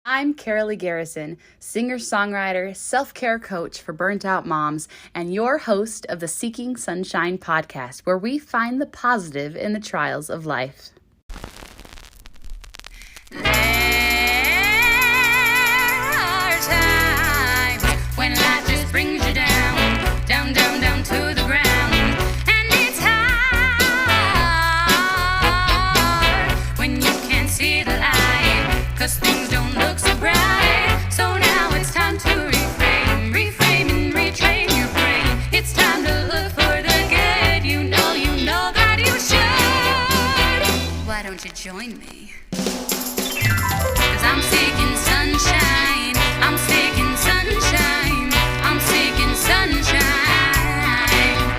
I'm Carolee Garrison, singer-songwriter, self-care coach for burnt-out moms, and your host of the Seeking Sunshine podcast, where we find the positive in the trials of life. There are times when life just brings you down, down, down, down to the ground. And it's hard when you can't see the light, 'cause things don't look so bright. So now it's time to reframe and retrain your brain. It's time to look for the good. You know that you should. Why don't you join me? 'Cause I'm seeking sunshine. I'm seeking sunshine. I'm seeking sunshine.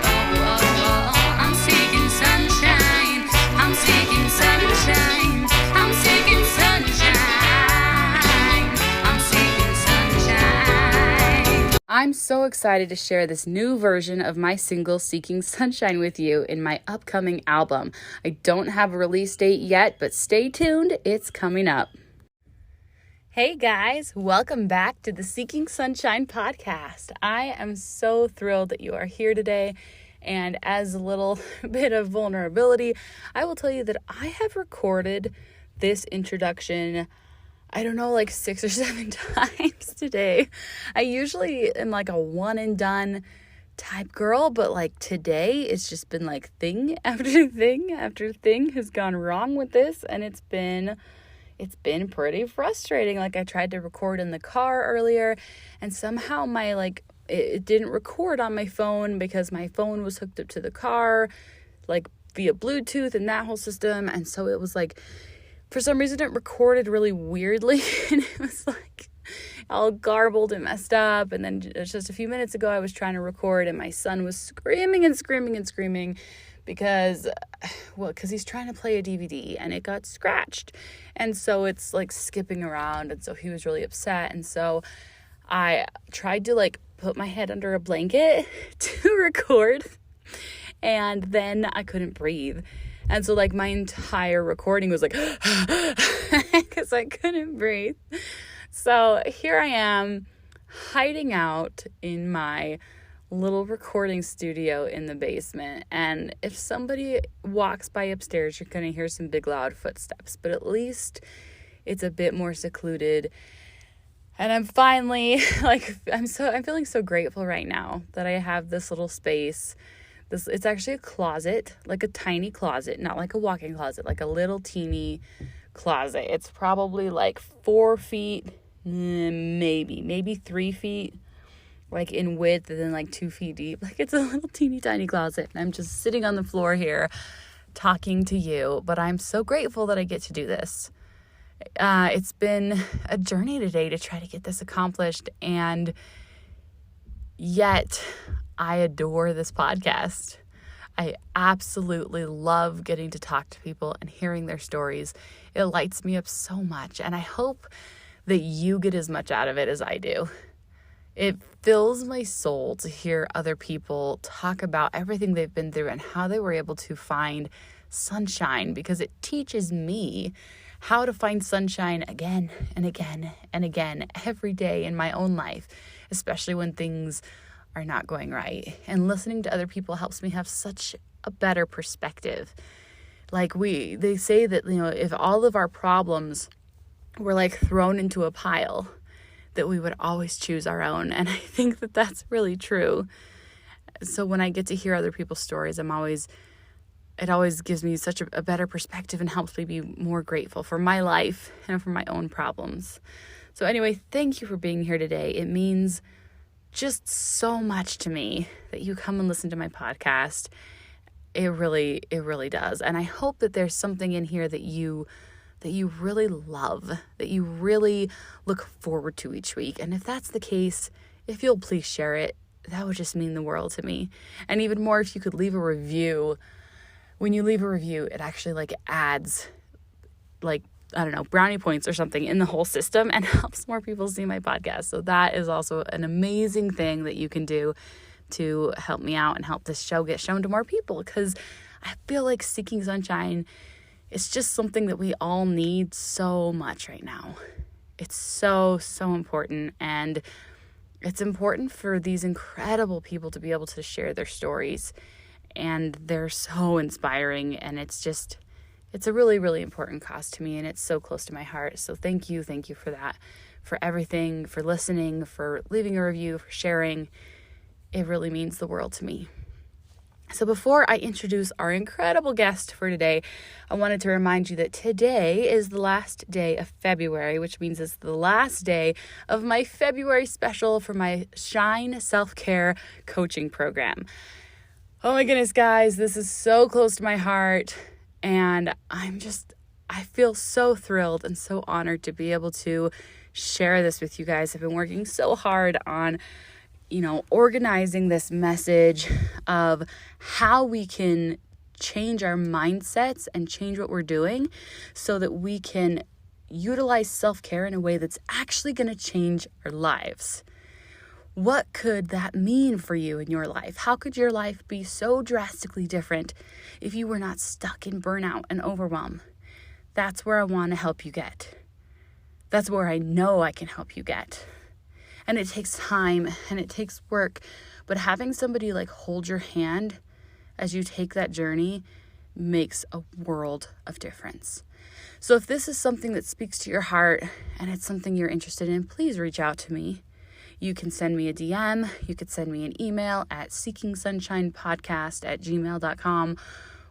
Oh, oh, oh. I'm seeking sunshine. I'm seeking sunshine. I'm seeking sunshine. I'm seeking sunshine. I'm so excited to share this new version of my single Seeking Sunshine with you in my upcoming album. I don't have a release date yet, but stay tuned, it's coming up. Hey guys, welcome back to the Seeking Sunshine podcast. I am so thrilled that you are here today, and as a little bit of vulnerability, I will tell you that I have recorded this introduction, I don't know, like 6 or 7 times today. I usually am like a one and done type girl, but like today it's just been like thing after thing after thing has gone wrong with this, and it's been pretty frustrating. Like I tried to record in the car earlier, and somehow it didn't record on my phone because my phone was hooked up to the car, like via Bluetooth and that whole system. And so it was like, for some reason it recorded really weirdly, and it was like all garbled and messed up. And then just a few minutes ago I was trying to record, and my son was screaming because he's trying to play a DVD and it got scratched. And so it's like skipping around. And so he was really upset. And so I tried to like put my head under a blanket to record, and then I couldn't breathe. And so like my entire recording was like, because I couldn't breathe. So here I am hiding out in my little recording studio in the basement, and if somebody walks by upstairs, you're gonna hear some big loud footsteps, but at least it's a bit more secluded. And I'm finally I'm feeling so grateful right now that I have this little space. It's actually a closet, like a tiny closet, not like a walk-in closet, like a little teeny closet. It's probably like 4 feet, maybe 3 feet, like in width, and then like 2 feet deep. Like it's a little teeny tiny closet, and I'm just sitting on the floor here talking to you, but I'm so grateful that I get to do this. It's been a journey today to try to get this accomplished, and yet I adore this podcast. I absolutely love getting to talk to people and hearing their stories. It lights me up so much, and I hope that you get as much out of it as I do. It fills my soul to hear other people talk about everything they've been through and how they were able to find sunshine, because it teaches me how to find sunshine again and again and again every day in my own life, especially when things are not going right. And listening to other people helps me have such a better perspective. Like they say that, if all of our problems were like thrown into a pile, that we would always choose our own. And I think that that's really true. So when I get to hear other people's stories, it always gives me such a better perspective and helps me be more grateful for my life and for my own problems. So anyway, thank you for being here today. It means just so much to me that you come and listen to my podcast. It really does. And I hope that there's something in here that you really love, that you really look forward to each week. And if that's the case, if you'll please share it, that would just mean the world to me. And even more, if you could leave a review. When you leave a review, it actually adds brownie points or something in the whole system and helps more people see my podcast. So that is also an amazing thing that you can do to help me out and help this show get shown to more people, because I feel like Seeking Sunshine is just something that we all need so much right now. It's so, so important. And it's important for these incredible people to be able to share their stories. And they're so inspiring. And it's a really, really important cause to me. And it's so close to my heart. So thank you for that, for everything, for listening, for leaving a review, for sharing. It really means the world to me. So before I introduce our incredible guest for today, I wanted to remind you that today is the last day of February, which means it's the last day of my February special for my Shine Self-Care Coaching Program. Oh my goodness, guys, this is so close to my heart, and I feel so thrilled and so honored to be able to share this with you guys. I've been working so hard on organizing this message of how we can change our mindsets and change what we're doing so that we can utilize self-care in a way that's actually going to change our lives. What could that mean for you in your life? How could your life be so drastically different if you were not stuck in burnout and overwhelm? That's where I want to help you get. That's where I know I can help you get. And it takes time and it takes work, but having somebody hold your hand as you take that journey makes a world of difference. So if this is something that speaks to your heart and it's something you're interested in, please reach out to me. You can send me a DM. You could send me an email at seekingsunshinepodcast@gmail.com,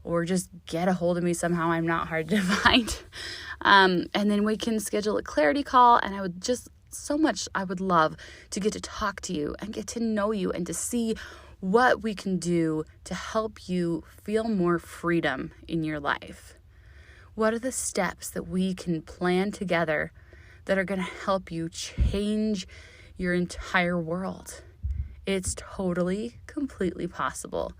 or just get a hold of me somehow. I'm not hard to find. And then we can schedule a clarity call, and I would love to get to talk to you and get to know you and to see what we can do to help you feel more freedom in your life. What are the steps that we can plan together that are going to help you change your entire world? It's totally, completely possible.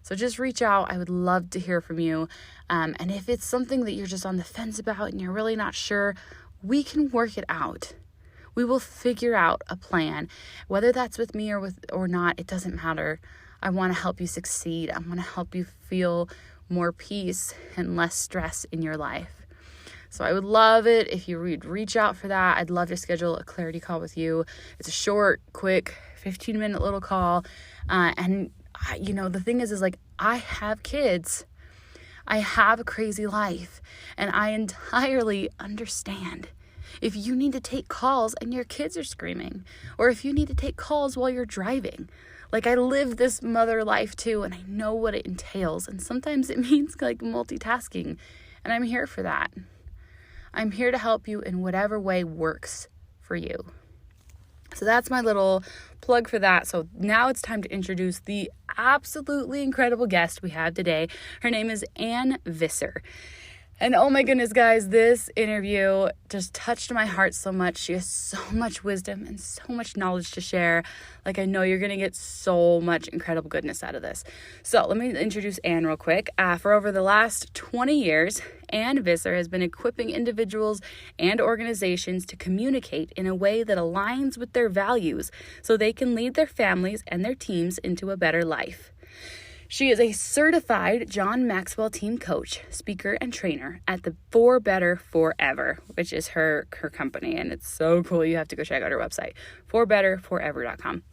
So just reach out. I would love to hear from you. And if it's something that you're just on the fence about and you're really not sure, we can work it out. We will figure out a plan, whether that's with me or not. It doesn't matter. I want to help you succeed. I want to help you feel more peace and less stress in your life. So I would love it if you would reach out for that. I'd love to schedule a clarity call with you. It's a short, quick, 15-minute little call. The thing is I have kids. I have a crazy life, and I entirely understand. If you need to take calls and your kids are screaming, or if you need to take calls while you're driving. I live this mother life too, and I know what it entails. And sometimes it means multitasking, and I'm here for that. I'm here to help you in whatever way works for you. So that's my little plug for that. So now it's time to introduce the absolutely incredible guest we have today. Her name is Ann Visser. And oh my goodness, guys, this interview just touched my heart so much. She has so much wisdom and so much knowledge to share. I know you're going to get so much incredible goodness out of this. So let me introduce Ann real quick. For over the last 20 years, Ann Visser has been equipping individuals and organizations to communicate in a way that aligns with their values so they can lead their families and their teams into a better life. She is a certified John Maxwell team coach, speaker, and trainer at the For Better Forever, which is her company, and it's so cool. You have to go check out her website, forbetterforever.com.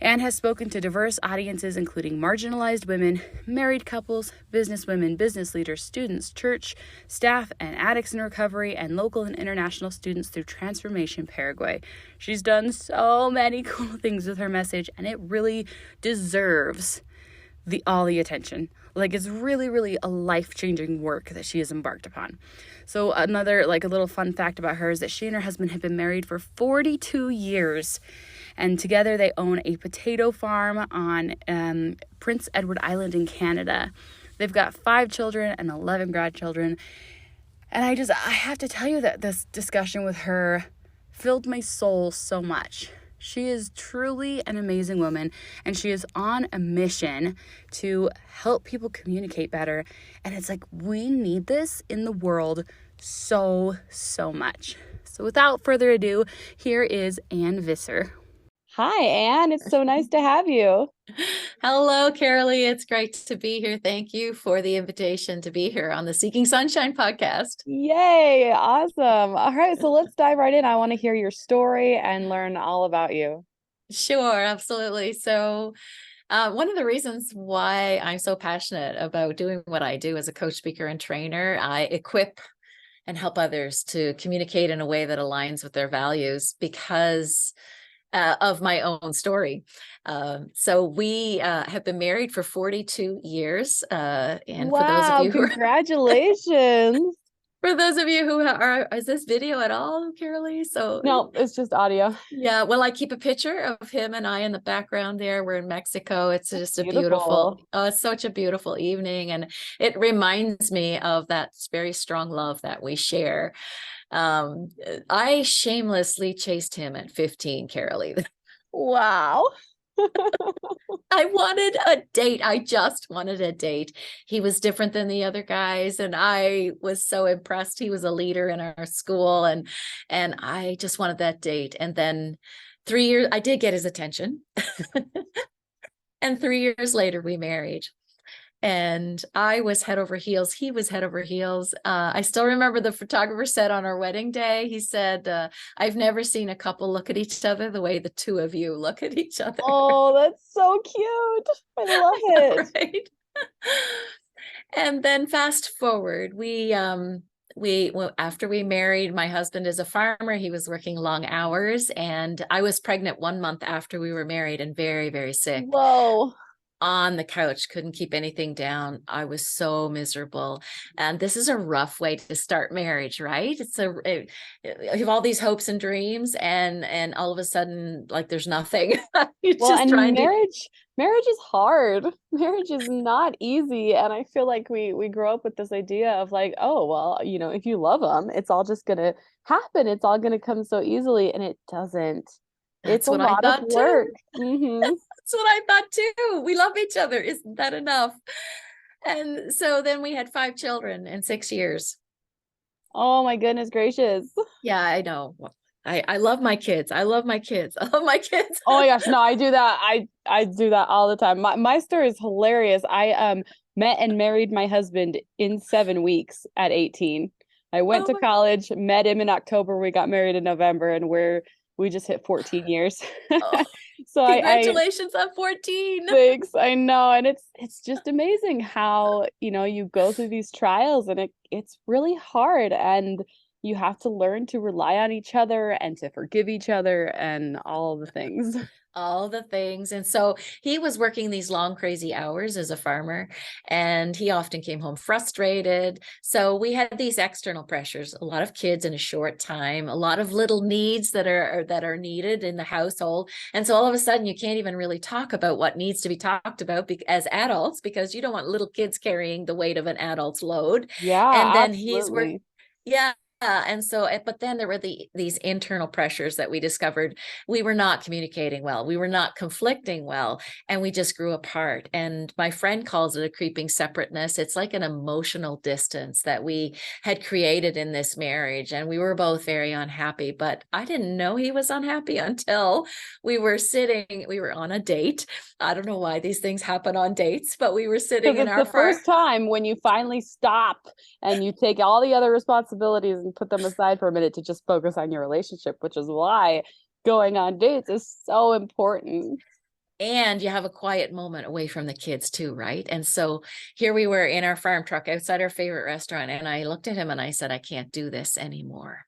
Ann has spoken to diverse audiences, including marginalized women, married couples, business women, business leaders, students, church, staff, and addicts in recovery, and local and international students through Transformation Paraguay. She's done so many cool things with her message, and it really deserves all the attention. It's really, really a life-changing work that she has embarked upon. So another, a little fun fact about her is that she and her husband have been married for 42 years. And together they own a potato farm on Prince Edward Island in Canada. They've got 5 children and 11 grandchildren. And I have to tell you that this discussion with her filled my soul so much. She is truly an amazing woman, and she is on a mission to help people communicate better. And it's we need this in the world so, so much. So without further ado, here is Ann Visser. Hi, Anne. It's so nice to have you. Hello, Carolee. It's great to be here. Thank you for the invitation to be here on the Seeking Sunshine podcast. Yay, awesome. All right, so let's dive right in. I want to hear your story and learn all about you. Sure, absolutely. One of the reasons why I'm so passionate about doing what I do as a coach, speaker, and trainer, I equip and help others to communicate in a way that aligns with their values because of my own story. So we have been married for 42 years. And for those of Wow, you who congratulations. For those of you who are, is this video at all, Carolee? So No, it's just audio. yeah, well, I keep a picture of him and I in the background there. We're in Mexico. It's just a Beautiful. it's such a beautiful evening. And it reminds me of that very strong love that we share. Um, I shamelessly chased him at 15, Carolee. Wow. I wanted a date. I just wanted a date. He was different than the other guys, and I was so impressed. He was a leader in our school, and I just wanted that date. And then 3 years, I did get his attention. And 3 years later, we married. And I was head over heels. He was head over heels. I still remember the photographer said on our wedding day, he said, I've never seen a couple look at each other the way the two of you look at each other. Oh, that's so cute. I love it. Right. And then fast forward, after we married, my husband is a farmer. He was working long hours, and I was pregnant 1 month after we were married and very, very sick. Whoa. On the couch, couldn't keep anything down. I was so miserable. And this is a rough way to start marriage, right? You have all these hopes and dreams, and all of a sudden, like, there's nothing. You're Well, just and trying to. marriage is hard. Marriage is not easy. And I feel like we grow up with this idea of like, oh, well, if you love them, it's all just gonna happen. It's all gonna come so easily. And it doesn't. It's That's a what I lot of thought work. too. Mm-hmm. That's what I thought too. We love each other. Isn't that enough? And so then we had 5 children in 6 years. Oh my goodness gracious. Yeah, I know. I love my kids. I love my kids. I love my kids. Oh my gosh, no, I do that. I do that all the time. My story is hilarious. I met and married my husband in 7 weeks at 18. I went Oh to my, college, met him in October, we got married in November, and we just hit 14 years. oh, So I congratulations on 14. thanks. I know. And it's just amazing how, you go through these trials and it's really hard, and you have to learn to rely on each other and to forgive each other and all the things. All the things. And so he was working these long, crazy hours as a farmer, and he often came home frustrated. So we had these external pressures, a lot of kids in a short time, a lot of little needs that are needed in the household. And so all of a sudden, you can't even really talk about what needs to be talked about as adults, because you don't want little kids carrying the weight of an adult's load. And Yeah, then he's absolutely. yeah. And so, but then there were these internal pressures that we discovered. We were not communicating well. We were not conflicting well, and we just grew apart. And my friend calls it a creeping separateness. It's like an emotional distance that we had created in this marriage. And we were both very unhappy, but I didn't know he was unhappy until we were on a date. I don't know why these things happen on dates, but we were sitting Because in it's our the first time when you finally stop and you take all the other responsibilities and put them aside for a minute to just focus on your relationship, which is why going on dates is so important. and you have a quiet moment away from the kids too, right? And so here we were in our farm truck outside our favorite restaurant, and I looked at him and I said, I can't do this anymore.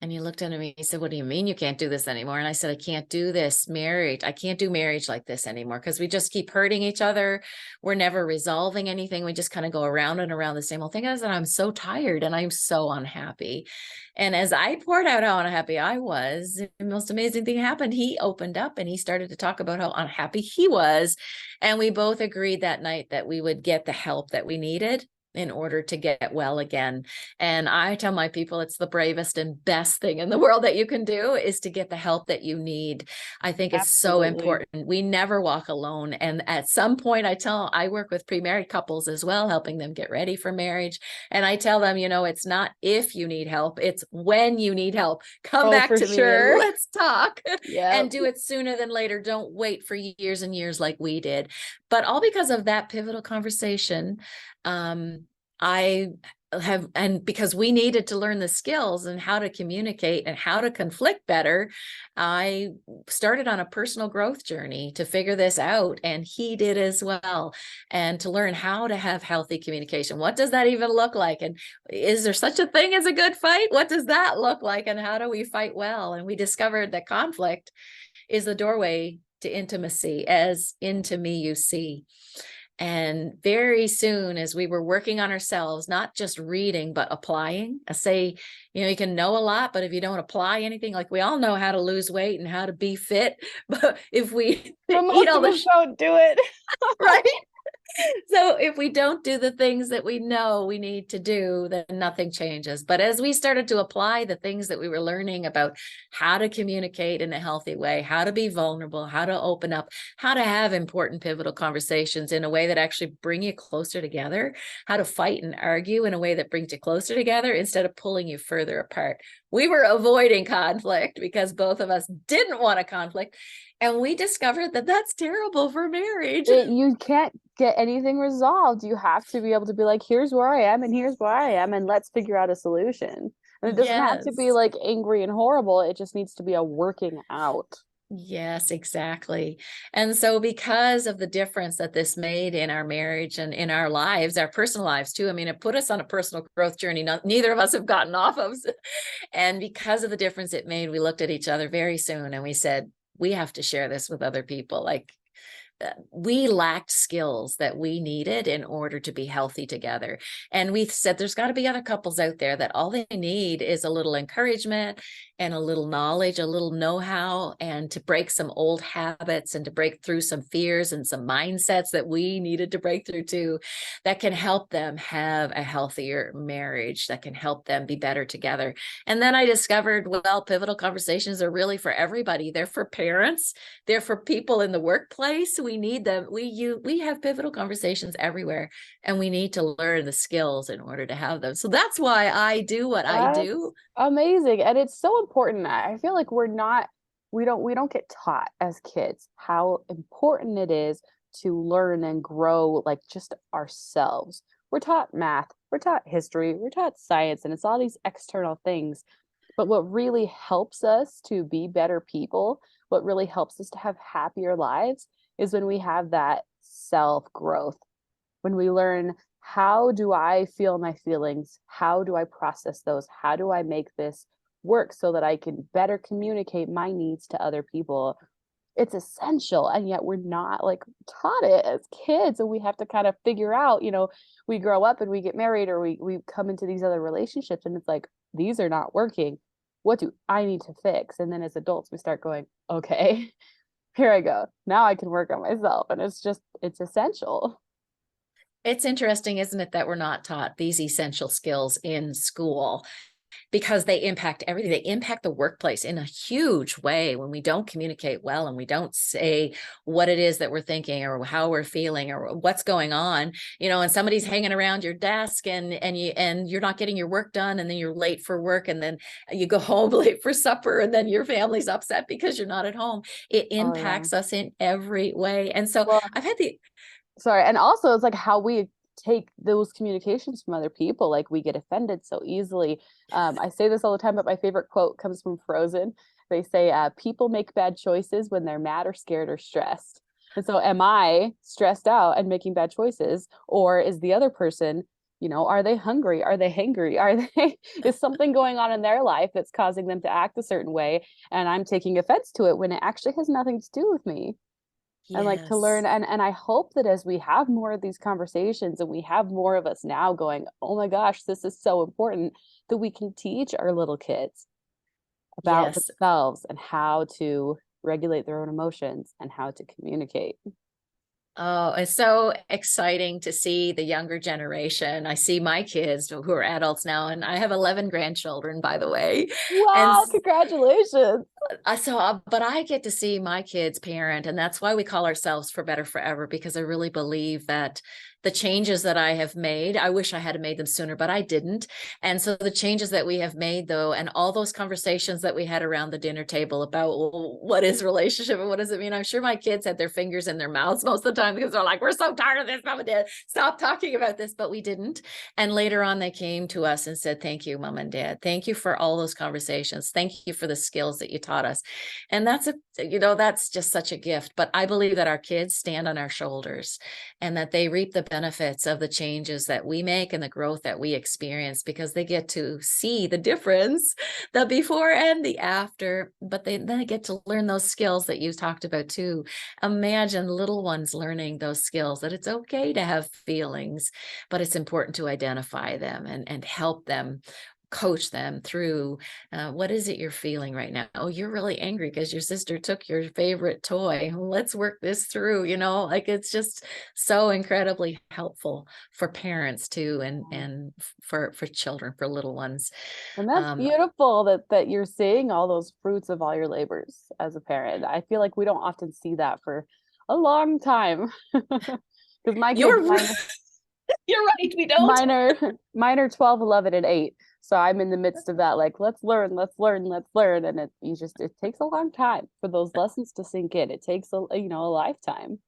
And he looked at me, he said, what do you mean you can't do this anymore? And I said, I can't do this marriage. I can't do marriage like this anymore, because we just keep hurting each other. We're never resolving anything. We just kind of go around and around the same old thing. I said, I'm so tired and I'm so unhappy. And as I poured out how unhappy I was, the most amazing thing happened. He opened up and he started to talk about how unhappy he was. And we both agreed that night that we would get the help that we needed. in order to get well again. And I tell my people it's the bravest and best thing in the world that you can do is to get the help that you need. I think it's so Absolutely. important. We never walk alone. And at some point, I work with pre-married couples as well, helping them get ready for marriage. And I tell them, it's not if you need help, it's when you need help. Come back for to me sure. and let's talk. Yeah. And do it sooner than later. Don't wait for years and years like we did. But all because of that pivotal conversation, I have, and because we needed to learn the skills and how to communicate and how to conflict better, I started on a personal growth journey to figure this out. And he did as well. And to learn how to have healthy communication. What does that even look like? And is there such a thing as a good fight? What does that look like? And how do we fight well? And we discovered that conflict is the doorway to intimacy, as into me you see. And very soon, as we were working on ourselves, not just reading, but applying, I say, you can know a lot, but if you don't apply anything, like we all know how to lose weight and how to be fit, but if we eat all the don't do it. right? So if we don't do the things that we know we need to do, then nothing changes. But as we started to apply the things that we were learning about how to communicate in a healthy way, how to be vulnerable, how to open up, how to have important pivotal conversations in a way that actually bring you closer together, how to fight and argue in a way that brings you closer together instead of pulling you further apart. We were avoiding conflict because both of us didn't want a conflict. And we discovered that that's terrible for marriage. You can't get anything resolved. You have to be able to be like, here's where I am and here's where I am, and let's figure out a solution. And it doesn't have to be Yes. like angry and horrible. It just needs to be a working out. Yes, exactly. And so because of the difference that this made in our marriage and in our lives, our personal lives too, I mean, it put us on a personal growth journey neither of us have gotten off of. And because of the difference it made, we looked at each other very soon and we said, we have to share this with other people. Like, we lacked skills that we needed in order to be healthy together. And we said, there's got to be other couples out there that all they need is a little encouragement and a little knowledge, a little know-how, and to break some old habits and to break through some fears and some mindsets that we needed to break through too, that can help them have a healthier marriage, that can help them be better together. And then I discovered, well, pivotal conversations are really for everybody. They're for parents. They're for people in the workplace. We need them. We have pivotal conversations everywhere, and we need to learn the skills in order to have them. So that's why I do what I do. Amazing. And it's so important. I feel like we don't get taught as kids how important it is to learn and grow like just ourselves. We're taught math, we're taught history, we're taught science, and it's all these external things. But what really helps us to be better people, what really helps us to have happier lives is when we have that self growth, when we learn, how do I feel my feelings? How do I process those? How do I make this work so that I can better communicate my needs to other people? It's essential. And yet we're not like taught it as kids. And we have to kind of figure out, we grow up and we get married or we come into these other relationships and it's like, these are not working. What do I need to fix? And then as adults, we start going, okay, here I go. Now I can work on myself. And it's essential. It's interesting, isn't it, that we're not taught these essential skills in school, because they impact everything. They impact the workplace in a huge way when we don't communicate well and we don't say what it is that we're thinking or how we're feeling or what's going on, and somebody's hanging around your desk and you're not getting your work done, and then you're late for work, and then you go home late for supper, and then your family's upset because you're not at home. It impacts us in every way. And so Well, I've had the sorry. And also it's like how we take those communications from other people. Like we get offended so easily. I say this all the time, but my favorite quote comes from Frozen. They say, people make bad choices when they're mad or scared or stressed. And so am I stressed out and making bad choices? Or is the other person, are they hungry? Are they hangry? Is something going on in their life that's causing them to act a certain way? And I'm taking offense to it when it actually has nothing to do with me. And like to learn, Yes. and I hope that as we have more of these conversations and we have more of us now going, oh my gosh, this is so important, that we can teach our little kids about Yes. themselves and how to regulate their own emotions and how to communicate. Oh, it's so exciting to see the younger generation. I see my kids who are adults now, and I have 11 grandchildren, by the way. And Wow, congratulations. but I get to see my kids parent, and that's why we call ourselves For Better Forever, because I really believe that the changes that I have made, I wish I had made them sooner, but I didn't. And so the changes that we have made, though, and all those conversations that we had around the dinner table about, well, what is relationship and what does it mean? I'm sure my kids had their fingers in their mouths most of the time because they're like, we're so tired of this, Mom and Dad, stop talking about this, but we didn't. And later on, they came to us and said, thank you, Mom and Dad. Thank you for all those conversations. Thank you for the skills that you taught us. And that's just such a gift. But I believe that our kids stand on our shoulders and that they reap the benefits of the changes that we make and the growth that we experience, because they get to see the difference, the before and the after, but then they get to learn those skills that you talked about too. Imagine little ones learning those skills, that it's okay to have feelings, but it's important to identify them and help them, coach them through what is it you're feeling right now? Oh, you're really angry because your sister took your favorite toy. Well, let's work this through, like it's just so incredibly helpful for parents too, and for children, for little ones. And that's Um, beautiful that you're seeing all those fruits of all your labors as a parent. I feel like we don't often see that for a long time. Because my kids, you're you're right, we don't. mine are mine are 12, 11, and 8. So I'm in the midst of that, like, let's learn, let's learn, let's learn. And it takes a long time for those lessons to sink in. It takes a lifetime.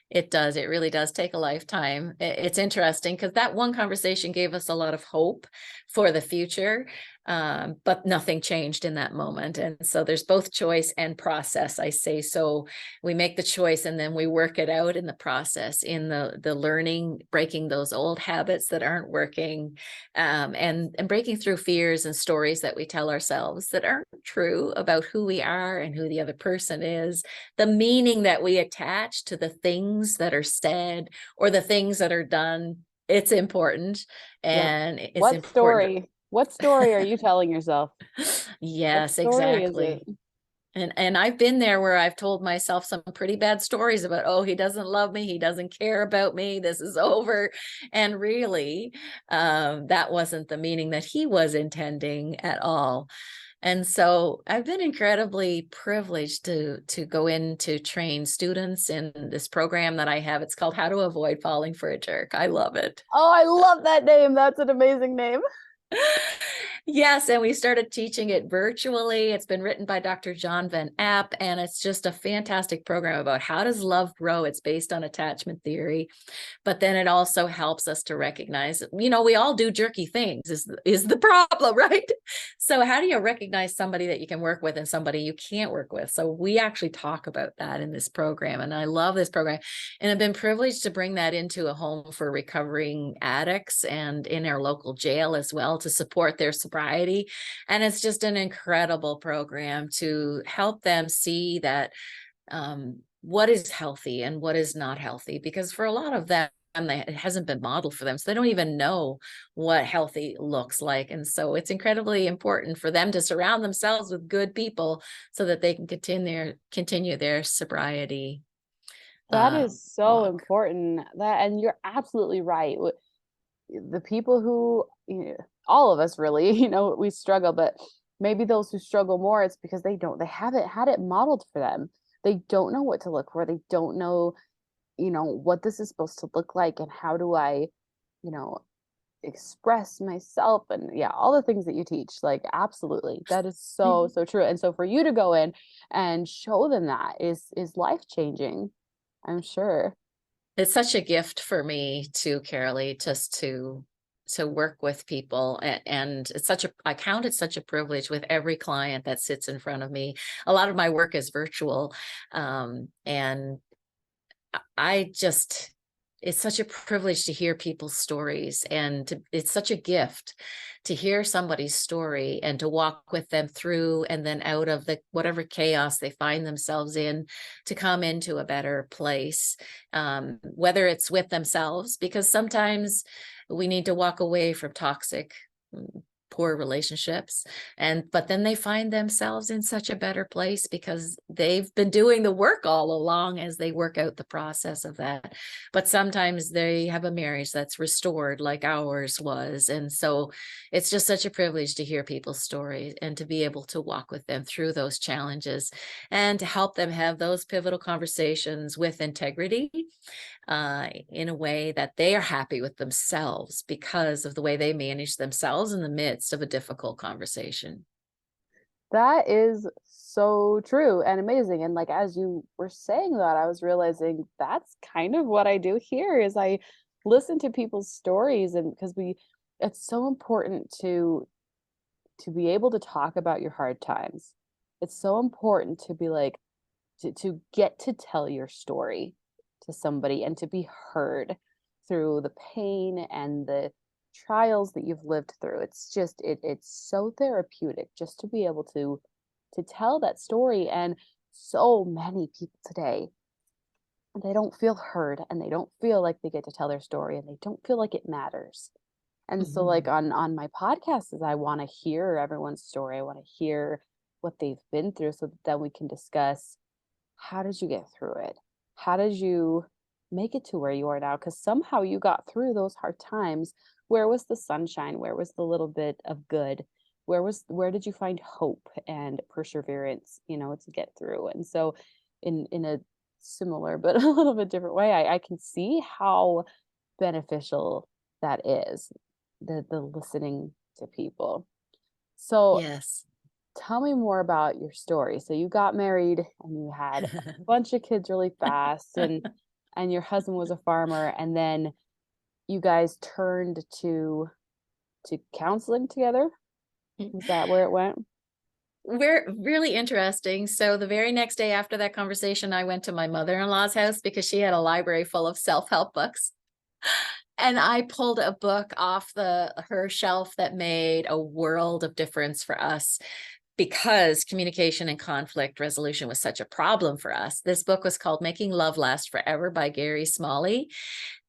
It does. It really does take a lifetime. It's interesting because that one conversation gave us a lot of hope for the future, but nothing changed in that moment. And so there's both choice and process, I say. So we make the choice and then we work it out in the process, in the learning, breaking those old habits that aren't working, and breaking through fears and stories that we tell ourselves that aren't true about who we are and who the other person is, the meaning that we attach to the things that are said or the things that are done. It's important. Yeah. And it's What important. story? What story are you telling yourself? What Yes, story is it? exactly. And I've been there where I've told myself some pretty bad stories about, oh, he doesn't love me, he doesn't care about me, this is over. And really, that wasn't the meaning that he was intending at all. And so I've been incredibly privileged to go in to train students in this program that I have. It's called How to Avoid Falling for a Jerk. I love it. Oh, I love that name. That's an amazing name. Yes, and we started teaching it virtually. It's been written by Dr. John Van App, and it's just a fantastic program about how does love grow. It's based on attachment theory, but then it also helps us to recognize, we all do jerky things is the problem, right? So how do you recognize somebody that you can work with and somebody you can't work with? So we actually talk about that in this program, and I love this program. And I've been privileged to bring that into a home for recovering addicts and in our local jail as well, to support their sobriety. And it's just an incredible program to help them see that what is healthy and what is not healthy, because for a lot of them, it hasn't been modeled for them, so they don't even know what healthy looks like. And so it's incredibly important for them to surround themselves with good people so that they can continue their sobriety That is so walk. important. And you're absolutely right. The people who, all of us really, we struggle, but maybe those who struggle more, it's because they haven't had it modeled for them. They don't know what to look for. They don't know, what this is supposed to look like and how do I, you know, express myself, and yeah, all the things that you teach. Like, absolutely. That is so true. And so for you to go in and show them that is life changing, I'm sure. It's such a gift for me too, Carolee, just to work with people, and I count it such a privilege with every client that sits in front of me. A lot of my work is virtual, and I just, it's such a privilege to hear people's stories, and it's such a gift to hear somebody's story and to walk with them through and then out of the whatever chaos they find themselves in, to come into a better place, whether it's with themselves, because sometimes we need to walk away from toxic poor relationships, but then they find themselves in such a better place because they've been doing the work all along as they work out the process of that. But sometimes they have a marriage that's restored like ours was, and so it's just such a privilege to hear people's stories and to be able to walk with them through those challenges and to help them have those pivotal conversations with integrity, in a way that they are happy with themselves because of the way they manage themselves in the midst of a difficult conversation. That is so true and amazing. And like as you were saying that, I was realizing that's kind of what I do here is I listen to people's stories, and because we it's so important to be able to talk about your hard times. It's so important to be like to get to tell your story to somebody and to be heard through the pain and the trials that you've lived through. It's just it's so therapeutic just to be able to tell that story. And so many people today, they don't feel heard and they don't feel like they get to tell their story and they don't feel like it matters. And so like Mhm. on my podcast is I want to hear everyone's story. I want to hear what they've been through so that then we can discuss, how did you get through it? How did you make it to where you are now? Because somehow you got through those hard times. Where was the sunshine? Where was the little bit of good? Where did you find hope and perseverance, to get through? And so in a similar but a little bit different way, I can see how beneficial that is, the listening to people. So Yes. tell me more about your story. So you got married and you had a bunch of kids really fast, and your husband was a farmer, and then you guys turned to counseling together. Is that where it went? We're really interesting. So the very next day after that conversation, I went to my mother-in-law's house because she had a library full of self-help books. And I pulled a book off her shelf that made a world of difference for us because communication and conflict resolution was such a problem for us. This book was called Making Love Last Forever by Gary Smalley.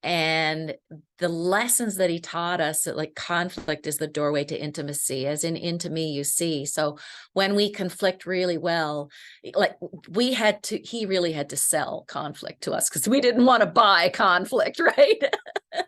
And the lessons that he taught us, that like conflict is the doorway to intimacy, as in into me you see. So when we conflict really well, like he really had to sell conflict to us because we didn't want to buy conflict, right?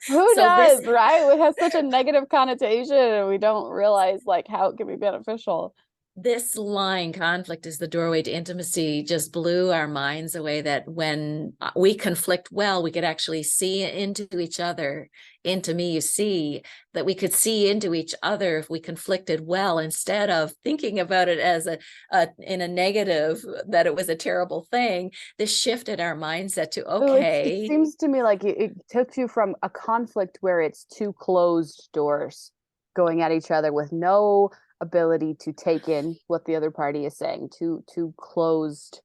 Who So this does, right? It has such a negative connotation and we don't realize like how it can be beneficial. this line, conflict is the doorway to intimacy, just blew our minds away, that when we conflict well, we could actually see into each other. Into me you see, that we could see into each other if we conflicted well, instead of thinking about it as a in a negative, that it was a terrible thing. This shifted our mindset to, Oh, it okay, seems to me like it took you from a conflict where it's two closed doors going at each other with no ability to take in what the other party is saying, two closed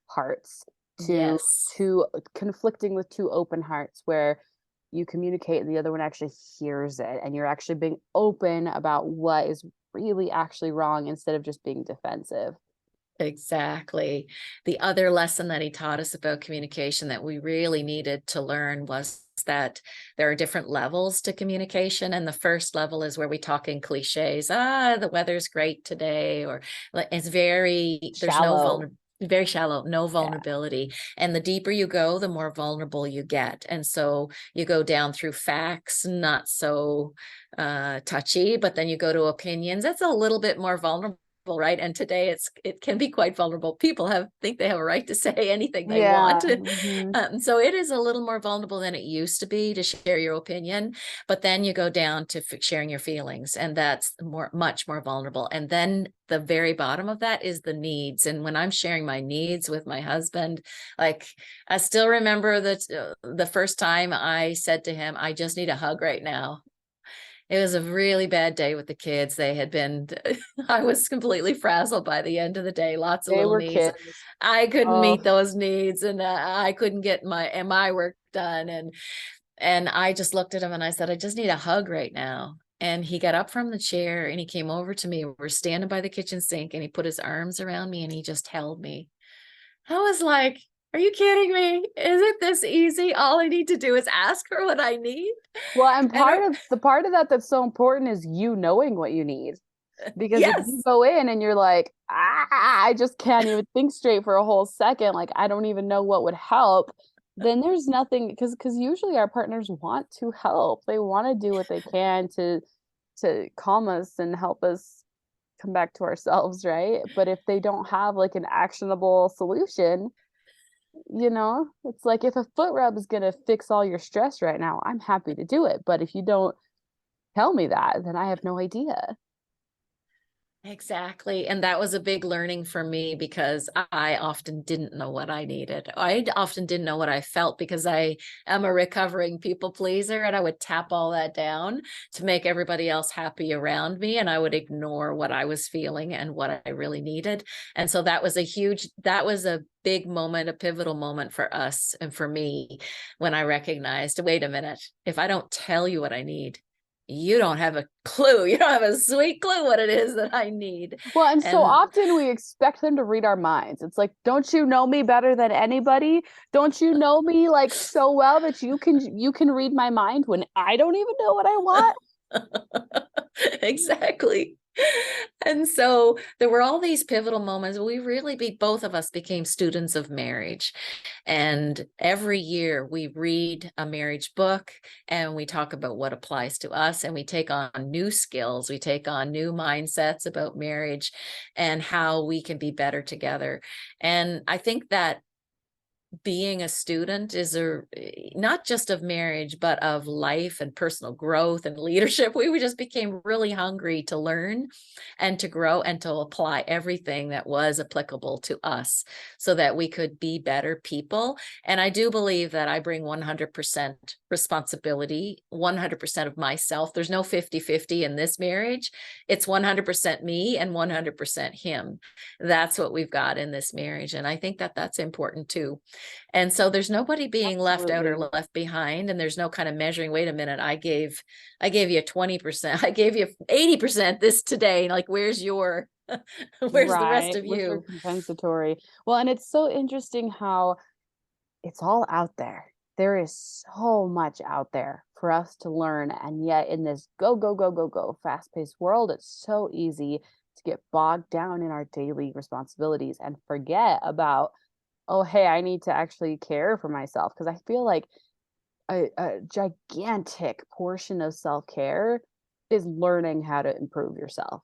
hearts, to yes. conflicting with two open hearts where you communicate and the other one actually hears it and you're actually being open about what is really actually wrong instead of just being defensive. Exactly. The other lesson that he taught us about communication that we really needed to learn was that there are different levels to communication. And the first level is where we talk in cliches. The weather's great today, or it's there's no Shallow. very shallow, no Yeah. vulnerability. And the deeper you go, the more vulnerable you get. And so you go down through facts, not so touchy, but then you go to opinions. That's a little bit more vulnerable, right? And today it can be quite vulnerable. People think they have a right to say anything they Yeah. want. Mhm. So it is a little more vulnerable than it used to be to share your opinion. But then you go down to sharing your feelings, and that's much more vulnerable. And then the very bottom of that is the needs. And when I'm sharing my needs with my husband, like I still remember that the first time I said to him, I just need a hug right now. It was a really bad day with the kids. They had been, I was completely frazzled by the end of the day, lots of They little were needs. kids. I couldn't Oh, meet those needs, and I couldn't get my work done. And I just looked at him and I said, I just need a hug right now. And he got up from the chair and he came over to me. We're standing by the kitchen sink and he put his arms around me and he just held me. I was like, are you kidding me? Is it this easy? All I need to do is ask for what I need. well, and And part of that that's so important is you knowing what you need. Because if you Yes. go in and you're like, I just can't even think straight for a whole second, like I don't even know what would help, then there's nothing, because usually our partners want to help. They want to do what they can to calm us and help us come back to ourselves, right? But if they don't have like an actionable solution, it's like if a foot rub is going to fix all your stress right now, I'm happy to do it. But if you don't tell me that, then I have no idea. Exactly. And that was a big learning for me because I often didn't know what I needed. I often didn't know what I felt because I am a recovering people pleaser and I would tap all that down to make everybody else happy around me. And I would ignore what I was feeling and what I really needed. And so that was a big moment, a pivotal moment for us and for me when I recognized, wait a minute, if I don't tell you what I need, you don't have a clue. You don't have a sweet clue what it is that I need. Well, and so And often we expect them to read our minds. It's like, don't you know me better than anybody? Don't you know me like so well that you can read my mind when I don't even know what I want? exactly. And so there were all these pivotal moments. Both of us became students of marriage. And every year we read a marriage book and we talk about what applies to us and we take on new skills. We take on new mindsets about marriage and how we can be better together. And I think that being a student is not just of marriage but of life and personal growth and leadership. We just became really hungry to learn and to grow and to apply everything that was applicable to us so that we could be better people. And I do believe that I bring 100% responsibility, 100% of myself. There's no 50-50 in this marriage. It's 100% me and 100% him. That's what we've got in this marriage, and I think that that's important too. And so there's nobody being left out or Absolutely. left behind, and there's no kind of measuring, wait a minute, I gave you 20%, I gave you 80% this today. Like, where's where's the rest Right. of Where's your you? compensatory? Well, and it's so interesting how it's all out there. There is so much out there for us to learn. And yet, in this go, go, go, go, go, fast paced world, it's so easy to get bogged down in our daily responsibilities and forget about, oh, hey, I need to actually care for myself. Because I feel like a gigantic portion of self care is learning how to improve yourself,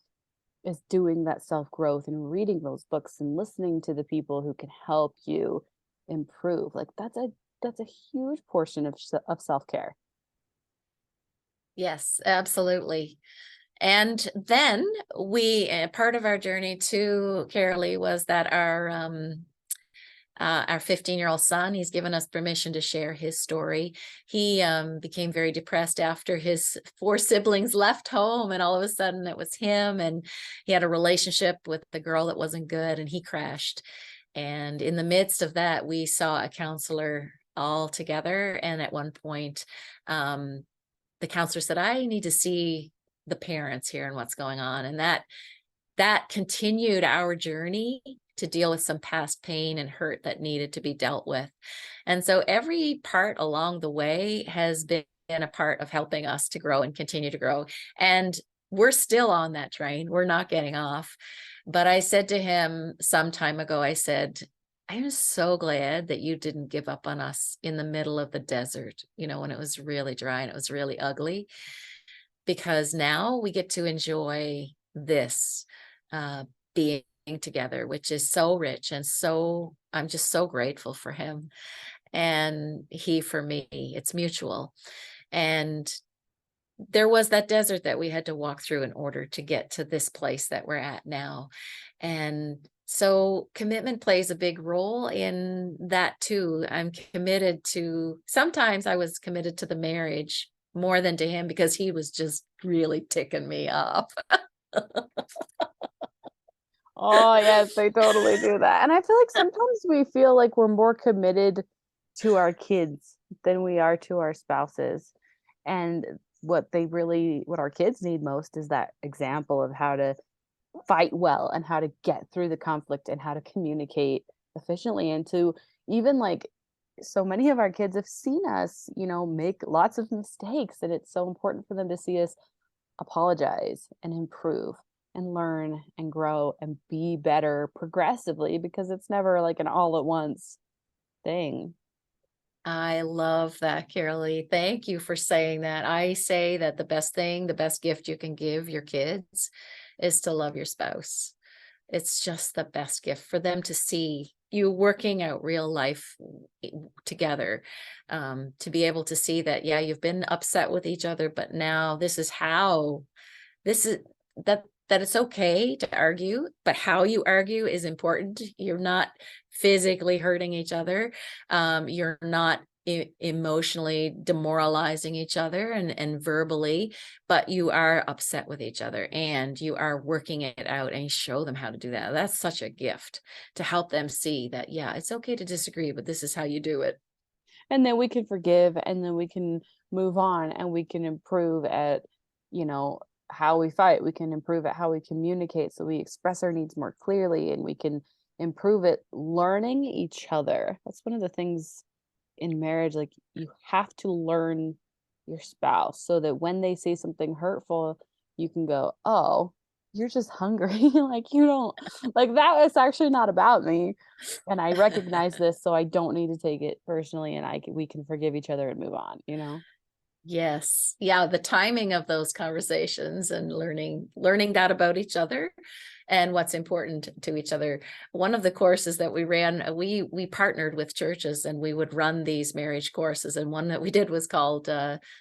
is doing that self growth and reading those books and listening to the people who can help you improve. Like that's a huge portion of self care. Yes, absolutely. And then part of our journey too, Carolee, was that our 15-year-old son, he's given us permission to share his story. He became very depressed after his four siblings left home, and all of a sudden it was him, and he had a relationship with the girl that wasn't good, and he crashed. And in the midst of that, we saw a counselor all together. And at one point, the counselor said, I need to see the parents here and what's going on. And that continued our journey to deal with some past pain and hurt that needed to be dealt with. And so every part along the way has been a part of helping us to grow and continue to grow. And we're still on that train. We're not getting off. But I said to him some time ago, I said, I'm so glad that you didn't give up on us in the middle of the desert, when it was really dry and it was really ugly, because now we get to enjoy this being together, which is so rich. And so I'm just so grateful for him and he for me. It's mutual. And there was that desert that we had to walk through in order to get to this place that we're at now. And so commitment plays a big role in that too. Sometimes I was committed to the marriage more than to him because he was just really ticking me off. Oh, yes, they totally do that. And I feel like sometimes we feel like we're more committed to our kids than we are to our spouses. And what our kids need most is that example of how to fight well and how to get through the conflict and how to communicate efficiently, and to even like, so many of our kids have seen us, make lots of mistakes, and it's so important for them to see us apologize and improve. and learn and grow and be better progressively, because it's never like an all at once thing. I love that, Carolee. Thank you for saying that. I say that the best thing, the best gift you can give your kids is to love your spouse. It's just the best gift for them to see you working out real life together. To be able to see that, yeah, you've been upset with each other, but now this is how, this is that it's okay to argue, but how you argue is important. You're not physically hurting each other. You're not emotionally demoralizing each other and verbally, but you are upset with each other and you are working it out, and you show them how to do that. That's such a gift to help them see that, yeah, it's okay to disagree, but this is how you do it. And then we can forgive, and then we can move on, and we can improve at, you know, how we fight. We can improve at how we communicate, so we express our needs more clearly, and we can improve at learning each other. That's one of the things in marriage, like you have to learn your spouse so that when they say something hurtful, you can go, oh, you're just hungry. Like, you don't, like, that was actually not about me, and I recognize this, so I don't need to take it personally, and we can forgive each other and move on, you know. Yes. Yeah, the timing of those conversations and learning that about each other and what's important to each other. One of the courses that we ran, we partnered with churches, and we would run these marriage courses, and one that we did was called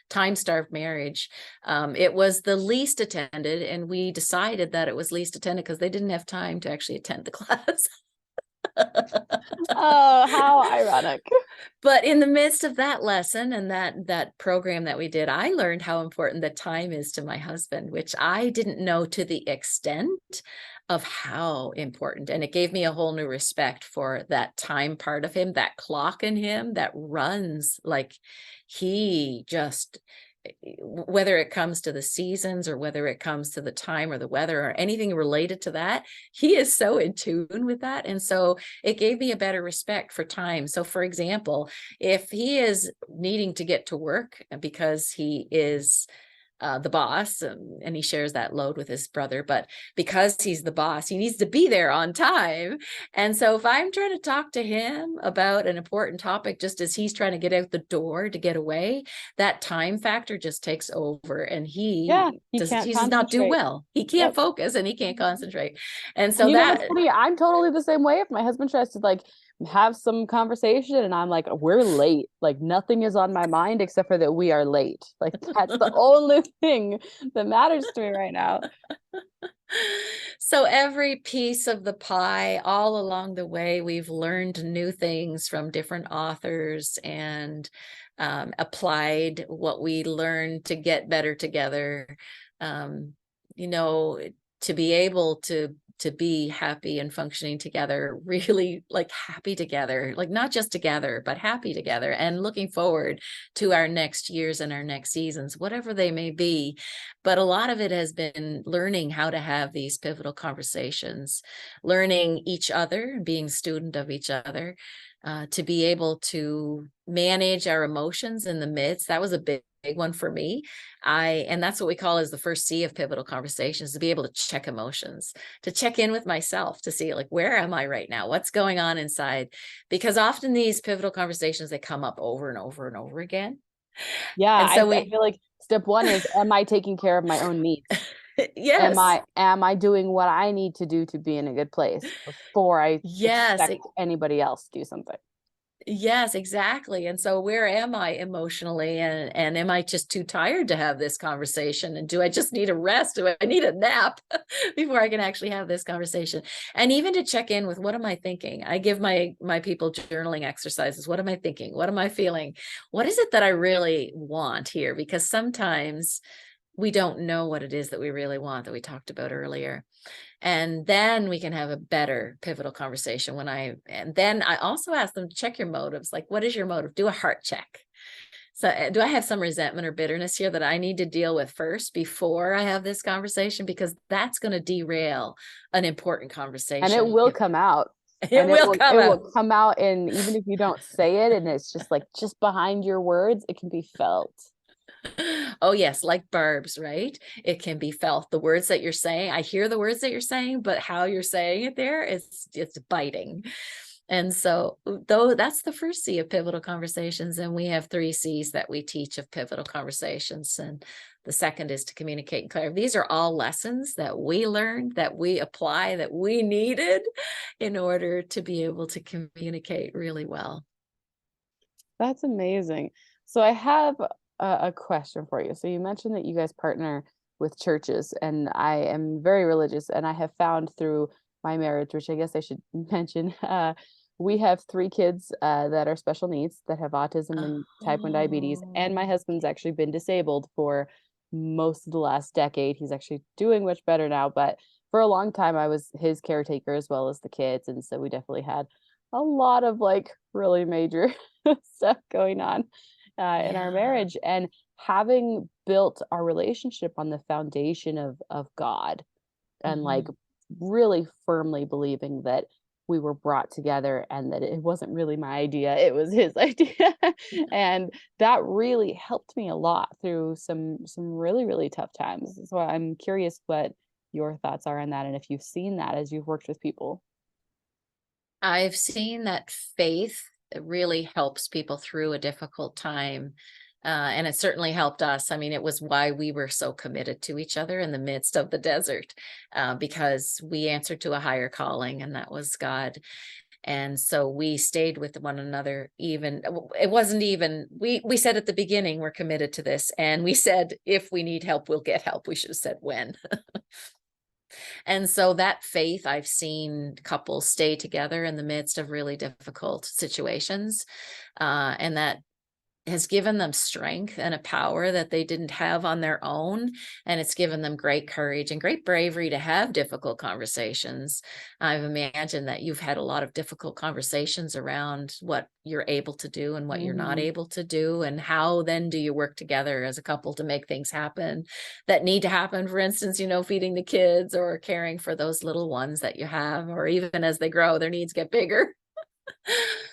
Time Starved Marriage. It was the least attended, and we decided that it was least attended because they didn't have time to actually attend the class. Oh, how ironic. But in the midst of that lesson and that program that we did, I learned how important the time is to my husband, which I didn't know to the extent of how important. And it gave me a whole new respect for that time part of him, that clock in him that runs like he just, whether it comes to the seasons or whether it comes to the time or the weather or anything related to that, he is so in tune with that. And so it gave me a better respect for time. So for example, if he is needing to get to work because he is the boss, and he shares that load with his brother, but because he's the boss, he needs to be there on time. And so if I'm trying to talk to him about an important topic, just as he's trying to get out the door to get away, that time factor just takes over, and Yeah, he he can't does not do concentrate. well. He can't Yep. focus and he can't concentrate. And And so you know what's that, funny? I'm totally the same way. If my husband tries to like have some conversation and I'm like, we're late, like nothing is on my mind except for that we are late. Like that's the only thing that matters to me right now. so every piece of the pie, all along the way, we've learned new things from different authors and applied what we learned to get better together. Um, you know, to be able to be happy and functioning together, really like happy together, like not just together, but happy together, and looking forward to our next years and our next seasons, whatever they may be. But a lot of it has been learning how to have these pivotal conversations, learning each other, being a student of each other, to be able to manage our emotions in the midst. That was a big one for me. And that's what we call as the first C of pivotal conversations, to be able to check emotions, to check in with myself, to see like, where am I right now? What's going on inside? Because often these pivotal conversations, they come up over and over and over again. Yeah, And so I feel like step one is, am I taking care of my own needs? yes, Am I doing what I need to do to be in a good place before I yes, expect anybody else to do something? yes, exactly. And so where am I emotionally, and am I just too tired to have this conversation? And do I just need a rest? Do I need a nap before I can actually have this conversation? And even to check in with, what am I thinking? I give my people journaling exercises. What am I thinking? What am I feeling? What is it that I really want here? Because sometimes we don't know what it is that we really want, that we talked about earlier. And then we can have a better pivotal conversation and then I also ask them to check your motives. Like, what is your motive? Do a heart check. So do I have some resentment or bitterness here that I need to deal with first before I have this conversation? Because that's going to derail an important And it conversation. will come out. It And will come it out. will come out, and even if you don't say it and it's just like just behind your words, it can be felt. Oh, yes, like barbs, right? It can be felt. The words that you're saying, I hear the words that you're saying, but how you're saying it there is it's biting. And so, though that's the first C of pivotal conversations, and we have 3 C's that we teach of pivotal conversations. And the second is to communicate and clarify. These are all lessons that we learned, that we apply, that we needed in order to be able to communicate really well. That's amazing. So I have a question for you. So you mentioned that you guys partner with churches, and I am very religious, and I have found through my marriage, which I guess I should mention, we have 3 kids that are special needs that have autism and type 1 diabetes, and my Oh, husband's actually been disabled for most of the last decade. He's actually doing much better now, but for a long time I was his caretaker as well as the kids, and so we definitely had a lot of like really major stuff going on in our yeah. marriage, and having built our relationship on the foundation of God, and like Mhm. really firmly believing that we were brought together and that it wasn't really my idea, it was his idea. And that really helped me a lot through some really tough times. So I'm curious what your thoughts are on that, and if you've seen that as you've worked with people. I've seen that faith really helps people through a difficult time. And it certainly helped us. I mean, it was why we were so committed to each other in the midst of the desert, because we answered to a higher calling, and that was God. And so we stayed with one another. Even it wasn't even we said at the beginning we're committed to this, and we said if we need help we'll get help. We should have said when. And so that faith, I've seen couples stay together in the midst of really difficult situations. And that has given them strength and a power that they didn't have on their own. And it's given them great courage and great bravery to have difficult conversations. I've imagined that you've had a lot of difficult conversations around what you're able to do and what you're not Mhm. able to do. And how then do you work together as a couple to make things happen that need to happen? For instance, feeding the kids or caring for those little ones that you have, or even as they grow, their needs get bigger.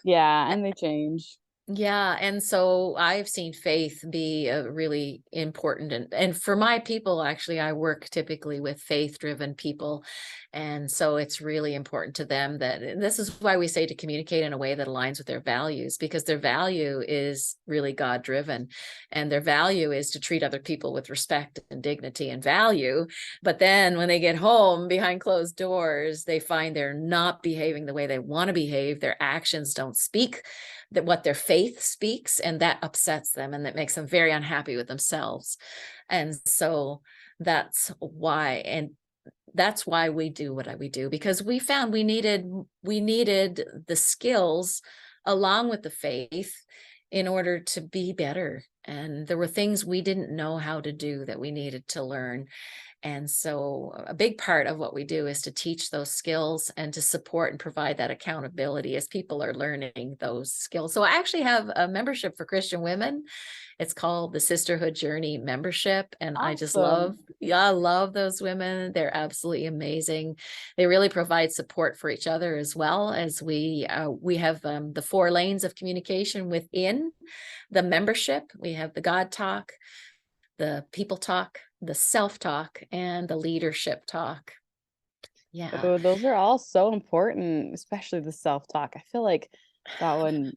Yeah, and they change. Yeah, and so I've seen faith be a really important, and for my people, actually, I work typically with faith-driven people. And so it's really important to them that, and this is why we say to communicate in a way that aligns with their values, because their value is really God-driven, and their value is to treat other people with respect and dignity and value. But then when they get home behind closed doors, they find they're not behaving the way they want to behave. Their actions don't speak that what their faith speaks, and that upsets them, and that makes them very unhappy with themselves. And so that's why we do what we do, because we found we needed the skills along with the faith in order to be better, and there were things we didn't know how to do that we needed to learn. And so a big part of what we do is to teach those skills and to support and provide that accountability as people are learning those skills. So I actually have a membership for Christian women. It's called the Sisterhood Journey membership. And I just love, Awesome. yeah, I love those women. They're absolutely amazing. They really provide support for each other, as well as we have the 4 lanes of communication within the membership. We have the God talk, the people talk, the self talk, and the leadership talk. Yeah. Oh, those are all so important, especially the self-talk. I feel like that one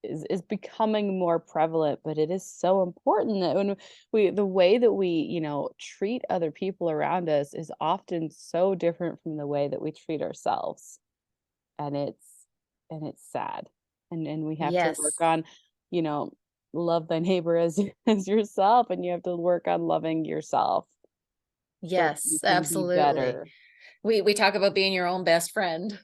is becoming more prevalent, but it is so important that when the way that we, treat other people around us is often so different from the way that we treat ourselves. And it's sad. And we have to work Yes. on, you know, love thy neighbor as as yourself, and you have to work on loving yourself so that you Yes, can be absolutely. better. We talk about being your own best friend.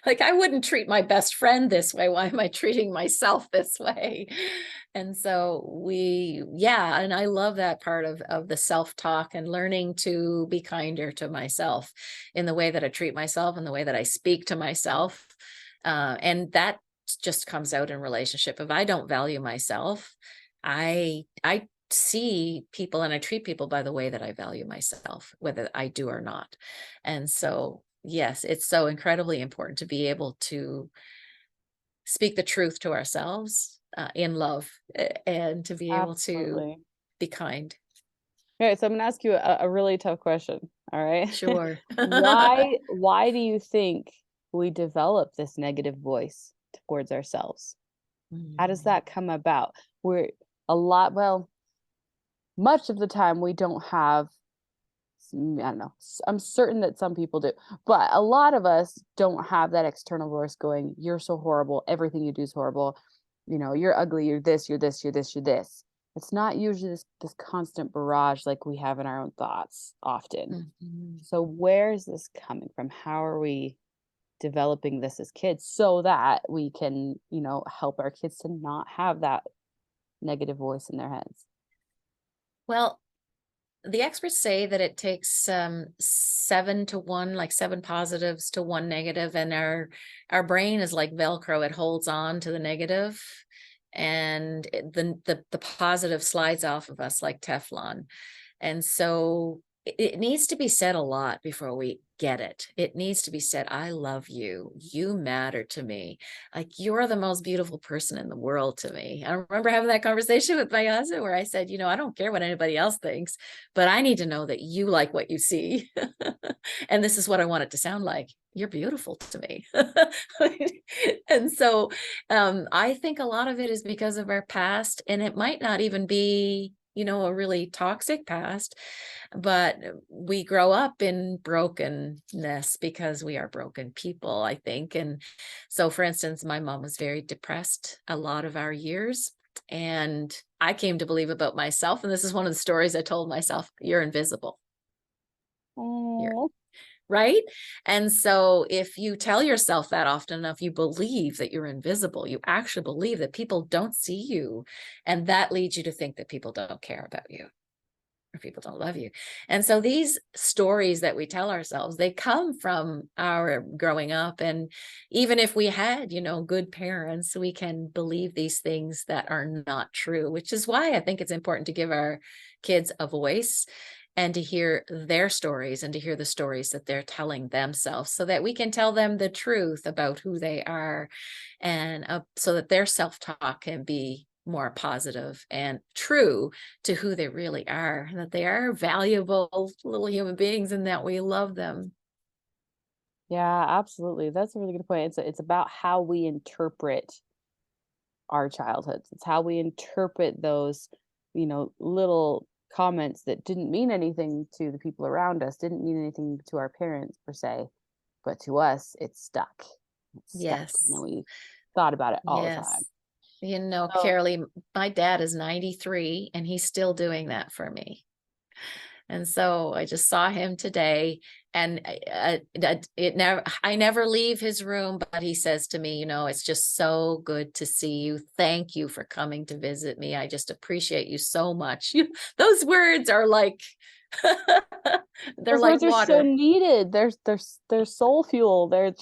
Like, I wouldn't treat my best friend this way. Why am I treating myself this way? And so yeah, and I love that part of the self-talk and learning to be kinder to myself in the way that I treat myself and the way that I speak to myself. And that just comes out in relationship. If I don't value myself, I see people and I treat people by the way that I value myself, whether I do or not. And so, yes, it's so incredibly important to be able to speak the truth to ourselves, in love, and to be able to Absolutely. be kind. Okay, so I'm gonna ask you a really tough question. All right. Sure. Why do you think we develop this negative voice towards ourselves? How does Mm. that come about? We're well, much of the time we don't have I don't know. I'm certain that some people do, but a lot of us don't have that external voice going, "You're so horrible. Everything you do is horrible. You're ugly. You're this. You're this. You're this. You're this." It's not usually this constant barrage like we have in our own thoughts often. Mhm. So where is this coming from? How are we developing this as kids so that we can, help our kids to not have that negative voice in their heads? Well, the experts say that it takes 7 to 1, like 7 positives to 1 negative, and our brain is like Velcro. It holds on to the negative, and the positive slides off of us like Teflon. And so it needs to be said a lot before we get it. It needs to be said, I love you. You matter to me. Like, you're the most beautiful person in the world to me. I remember having that conversation with my husband where I said, I don't care what anybody else thinks, but I need to know that you like what you see. And this is what I want it to sound like. You're beautiful to me. And so I think a lot of it is because of our past, and it might not even be, a really toxic past, but we grow up in brokenness because we are broken people, I think. And so, for instance, my mom was very depressed a lot of our years. And I came to believe about myself, and this is one of the stories I told myself: you're invisible. You're Oh, right. And so, if you tell yourself that often enough, you believe that you're invisible. You actually believe that people don't see you. And that leads you to think that people don't care about you, or people don't love you. And so these stories that we tell ourselves, they come from our growing up. And even if we had, good parents, we can believe these things that are not true, which is why I think it's important to give our kids a voice and to hear their stories and to hear the stories that they're telling themselves, so that we can tell them the truth about who they are, and so that their self-talk can be more positive and true to who they really are, and that they are valuable little human beings and that we love them. yeah, absolutely. That's a really good point. It's about how we interpret our childhoods. It's how we interpret those, little comments that didn't mean anything to the people around us, didn't mean anything to our parents per se, but to us, it's stuck. It's stuck. And then Yes. we thought about it all the time. Yes. So Carly, my dad is 93 and he's still doing that for me. And so I just saw him today, and I never leave his room, but he says to me, it's just so good to see you. Thank you for coming to visit me. I just appreciate you so much. Those words are like, they're those like words are so water. needed. They're soul fuel. They're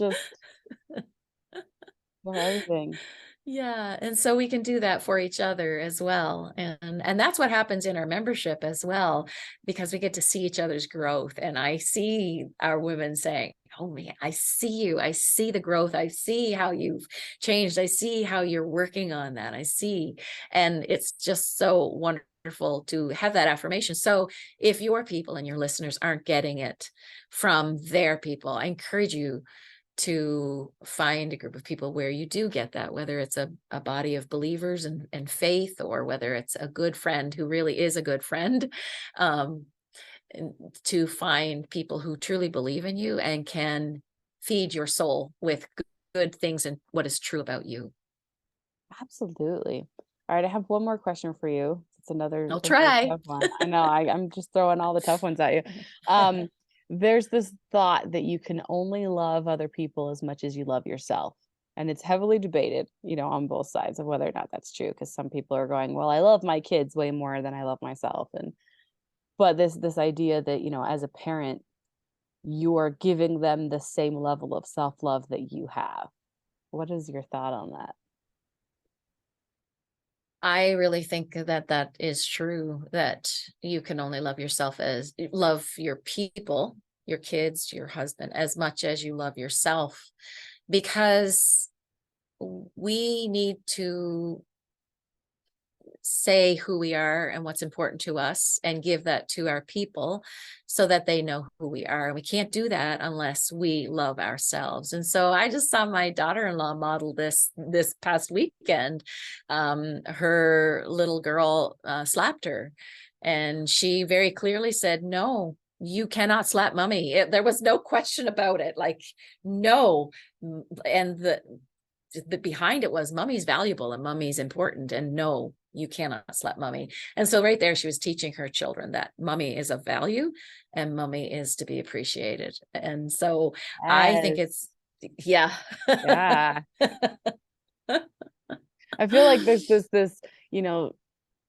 everything. Yeah, and so we can do that for each other as well. And that's what happens in our membership as well, because we get to see each other's growth. And I see our women saying, "Oh man, I see you. I see the growth. I see how you've changed. I see how you're working on that. I see." And it's just so wonderful to have that affirmation. So if your people and your listeners aren't getting it from their people, I encourage you to find a group of people where you do get that, whether it's a body of believers and faith, or whether it's a good friend who really is a good friend. um, and to find people who truly believe in you and can feed your soul with good things and what is true about you. Absolutely. All right, I have one more question for you. It's I'll another try. tough one. I know, I'm just throwing all the tough ones at you. Um, there's this thought that you can only love other people as much as you love yourself. And it's heavily debated, on both sides of whether or not that's true. Because some people are going, well, I love my kids way more than I love myself. But this idea that, as a parent, you are giving them the same level of self-love that you have. What is your thought on that? I really think that that is true, that you can only love yourself as love your people, your kids, your husband, as much as you love yourself, because we need to say who we are and what's important to us and give that to our people so that they know who we are. And we can't do that unless we love ourselves. And so I just saw my daughter-in-law model this past weekend. Her little girl slapped her, and she very clearly said, no, you cannot slap mommy. There was no question about it. Like, no. And the behind it was, mommy's valuable and mommy's important, and no, you cannot slap mommy. And so right there, she was teaching her children that mommy is of value and mommy is to be appreciated. And so I think Yes. it's, yeah. Yeah. I feel like there's this, you know,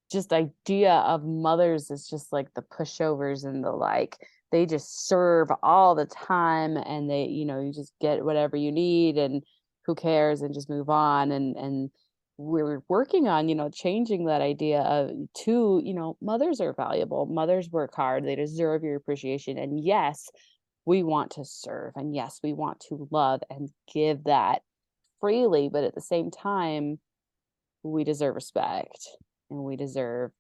just idea of mothers is just like the pushovers and the like, they just serve all the time, and they, you know, you just get whatever you need and who cares and just move on. And we're working on, you know, changing that idea of to, you know, mothers are valuable, mothers work hard, they deserve your appreciation. And yes, we want to serve, and yes, we want to love and give that freely, but at the same time we deserve respect, and we deserve,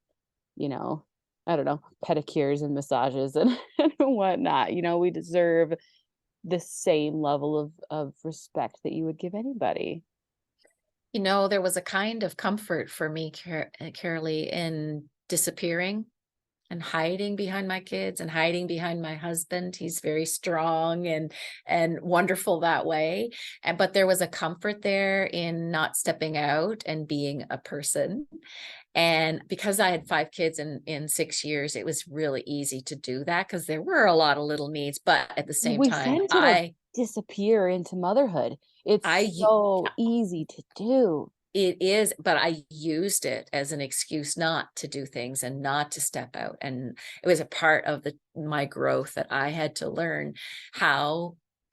you know, I don't know, pedicures and massages and, and whatnot. You know, we deserve the same level of respect that you would give anybody. You know, there was a kind of comfort for me, Carolee, in disappearing and hiding behind my kids and hiding behind my husband. He's very strong and wonderful that way. And but there was a comfort there in not stepping out and being a person. And because I had 5 kids in 6 years, it was really easy to do that because there were a lot of little needs. But at the same We time, tend to disappear into motherhood. I It's so easy to do. it is, but I used it as an excuse not to do things and not to step out. And it was a part of my growth that I had to learn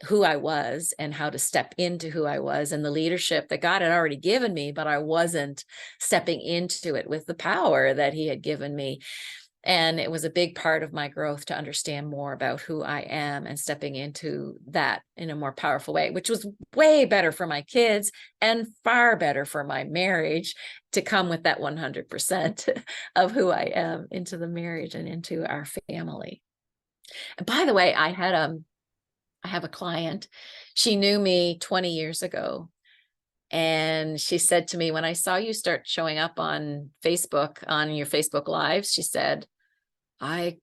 who I was and how to step into who I was and the leadership that God had already given me, but I wasn't stepping into it with the power that he had given me. And it was a big part of my growth to understand more about who I am and stepping into that in a more powerful way, which was way better for my kids and far better for my marriage, to come with that 100% of who I am into the marriage and into our family. And by the way, I have a client. She knew me 20 years ago. And she said to me, when I saw you start showing up on Facebook, on your Facebook lives, she said, I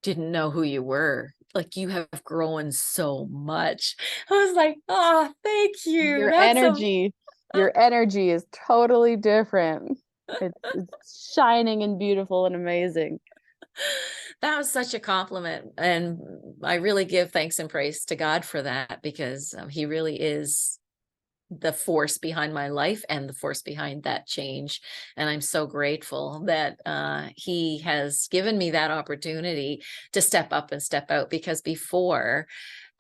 didn't know who you were. Like, you have grown so much. I was like, oh, thank you. Your That's a energy, your energy is totally different. It's shining and beautiful and amazing. that was such a compliment. And I really give thanks and praise to God for that, because he really is the force behind my life and the force behind that change. And I'm so grateful that he has given me that opportunity to step up and step out, because before,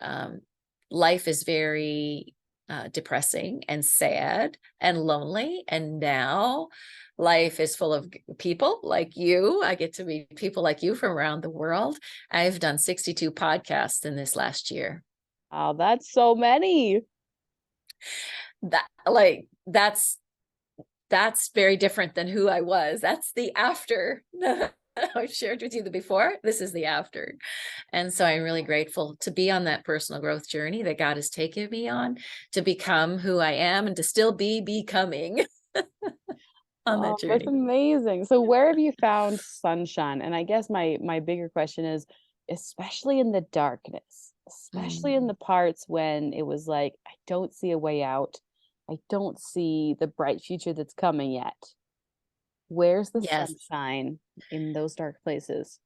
um, life is very depressing and sad and lonely. And now life is full of people like you. I get to meet people like you from around the world. I've done 62 podcasts in this last year. Oh, that's so many. That's very different than who I was. That's the after. I've shared with you the before. This is the after. And so I'm really grateful to be on that personal growth journey that God has taken me on, to become who I am and to still be becoming on Oh, that that's journey. amazing. So where have you found sunshine? And I guess my bigger question is, especially in the darkness, especially in Mm. the parts when it was like, I don't see a way out. I don't see the bright future that's coming yet. Where's the Yes. sunshine in those dark places?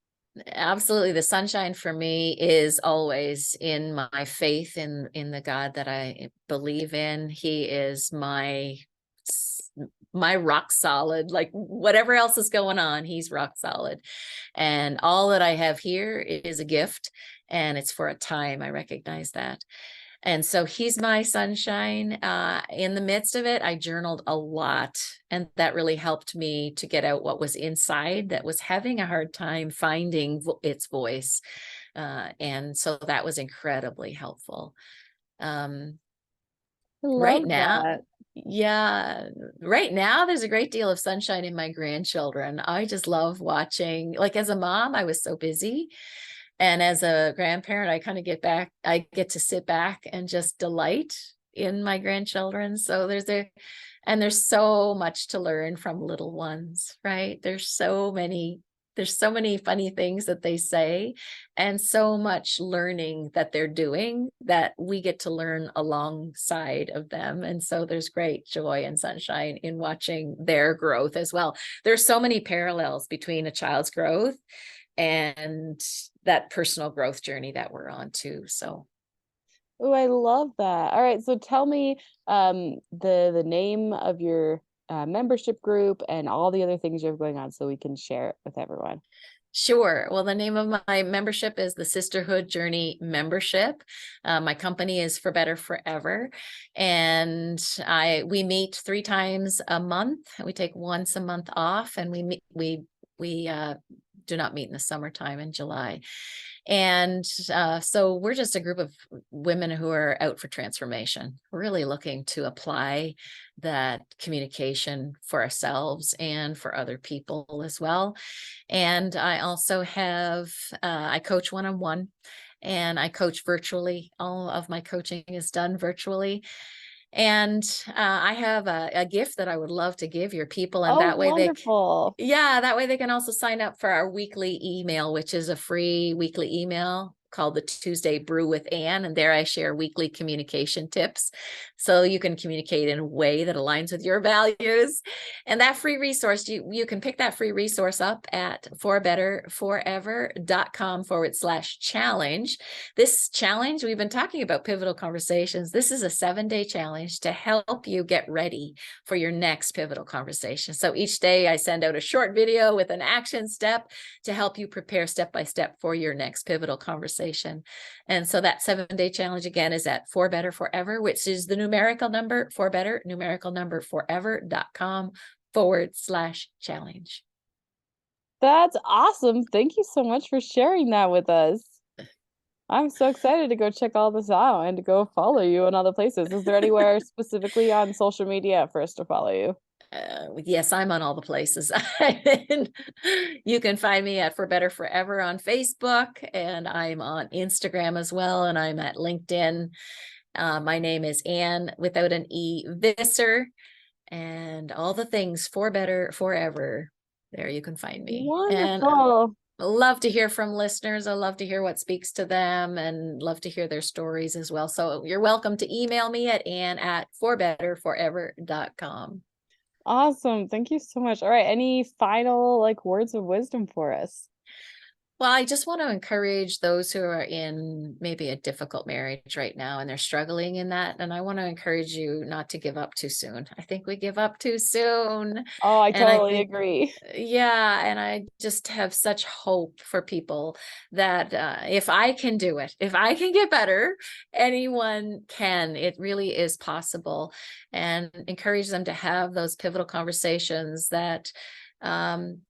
Absolutely. The sunshine for me is always in my faith in the God that I believe in. He is my rock solid. Like, whatever else is going on, he's rock solid. And all that I have here is a gift, and it's for a time. I recognize that. And so he's my sunshine. In the midst of it, I journaled a lot, and that really helped me to get out what was inside that was having a hard time finding its voice. And so that was incredibly helpful. I Right love now, that. Yeah, right now there's a great deal of sunshine in my grandchildren. I just love watching, like as a mom, I was so busy. And as a grandparent, I get to sit back and just delight in my grandchildren. So there's so much to learn from little ones, right? There's so many funny things that they say, and so much learning that they're doing that we get to learn alongside of them. And so there's great joy and sunshine in watching their growth as well. There's so many parallels between a child's growth and that personal growth journey that we're on too. So Oh, I love that. All right, so tell me the name of your membership group and all the other things you have going on so we can share it with everyone. sure. Well, the name of my membership is the Sisterhood Journey Membership. My company is For Better Forever, and we meet 3 times a month. We take once a month off, and we do not meet in the summertime in July. And so we're just a group of women who are out for transformation, really looking to apply that communication for ourselves and for other people as well. And I also I coach one-on-one, and I coach virtually. All of my coaching is done virtually. And I have a gift that I would love to give your people, and Oh, that way wonderful. that way they can also sign up for our weekly email, which is a free weekly email called the Tuesday Brew with Anne. And there I share weekly communication tips so you can communicate in a way that aligns with your values. And that free resource, you can pick that free resource up at forbetterforever.com/challenge. This challenge, we've been talking about pivotal conversations. This is a 7-day challenge to help you get ready for your next pivotal conversation. So each day I send out a short video with an action step to help you prepare step by step for your next pivotal conversation. And so that 7-day challenge again is at For Better Forever, which is the numerical number for better, numerical number forever.com/challenge. That's awesome. Thank you so much for sharing that with us. I'm so excited to go check all this out and to go follow you in other places. Is there anywhere specifically on social media for us to follow you? Yes, I'm on all the places. You can find me at For Better Forever on Facebook, and I'm on Instagram as well, and I'm at LinkedIn. My name is Anne without an E Visser, and all the things For Better Forever. There you can find me. And Wonderful. I love to hear from listeners. I love to hear what speaks to them and love to hear their stories as well. So you're welcome to email me at ann@forbetterforever.com. Awesome. Thank you so much. All right, any final words of wisdom for us? Well, I just want to encourage those who are in maybe a difficult marriage right now and they're struggling in that. And I want to encourage you not to give up too soon. I think we give up too soon. Oh, I And I totally think, agree. yeah, and I just have such hope for people that if I can do it, if I can get better, anyone can. It really is possible. And encourage them to have those pivotal conversations that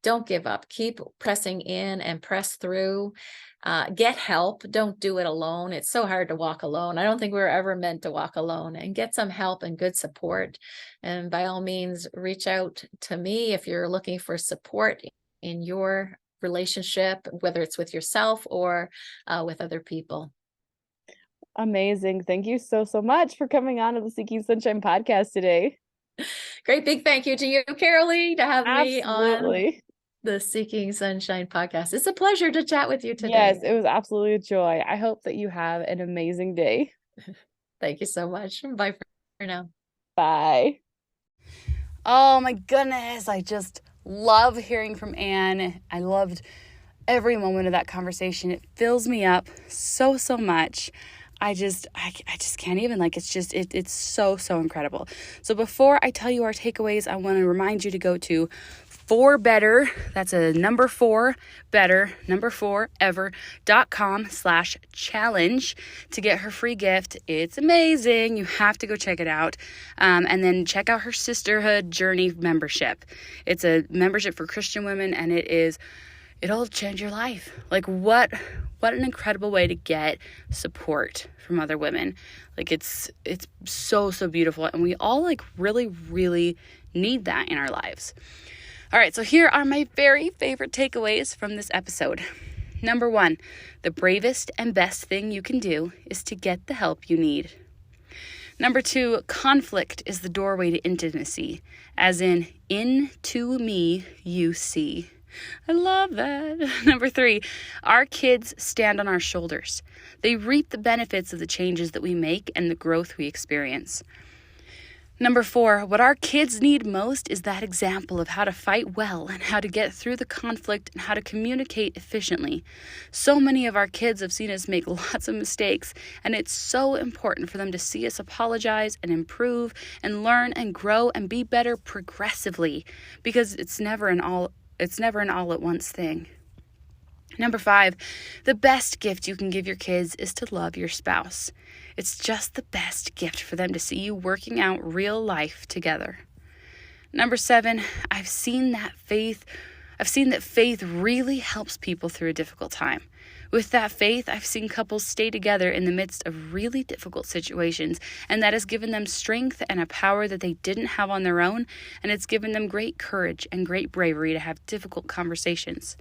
don't give up. Keep pressing in and press through. Get help. Don't do it alone. It's so hard to walk alone. I don't think we were ever meant to walk alone, and get some help and good support. And by all means, reach out to me if you're looking for support in your relationship, whether it's with yourself or with other people. Amazing. Thank you so, so much for coming on to the Seeking Sunshine podcast today. Great big thank you to you, Carolee, to have me on Absolutely. the Seeking Sunshine podcast. It's a pleasure to chat with you today. Yes, it was absolutely a joy. I hope that you have an amazing day. Thank you so much. Bye for now. Bye. Oh my goodness. I just love hearing from Anne. I loved every moment of that conversation. It fills me up so, so much. I just can't even, it's so, so incredible. So before I tell you our takeaways, I want to remind you to go to For Better, that's a number 4, better, number 4, ever.com/challenge to get her free gift. It's amazing. You have to go check it out. And then check out her Sisterhood Journey membership. It's a membership for Christian women, and it'll change your life. Like what what an incredible way to get support from other women. Like it's so beautiful, and we all like really need that in our lives. All right, so here are my very favorite takeaways from this episode. Number 1, the bravest and best thing you can do is to get the help you need. Number 2, conflict is the doorway to intimacy, as into me you see. I love that. Number 3, our kids stand on our shoulders. They reap the benefits of the changes that we make and the growth we experience. Number 4, what our kids need most is that example of how to fight well and how to get through the conflict and how to communicate efficiently. So many of our kids have seen us make lots of mistakes, and it's so important for them to see us apologize and improve and learn and grow and be better progressively, because it's never an all at once thing. Number 5, the best gift you can give your kids is to love your spouse. It's just the best gift for them to see you working out real life together. Number 7, I've seen that faith really helps people through a difficult time. With that faith, I've seen couples stay together in the midst of really difficult situations, and that has given them strength and a power that they didn't have on their own, and it's given them great courage and great bravery to have difficult conversations.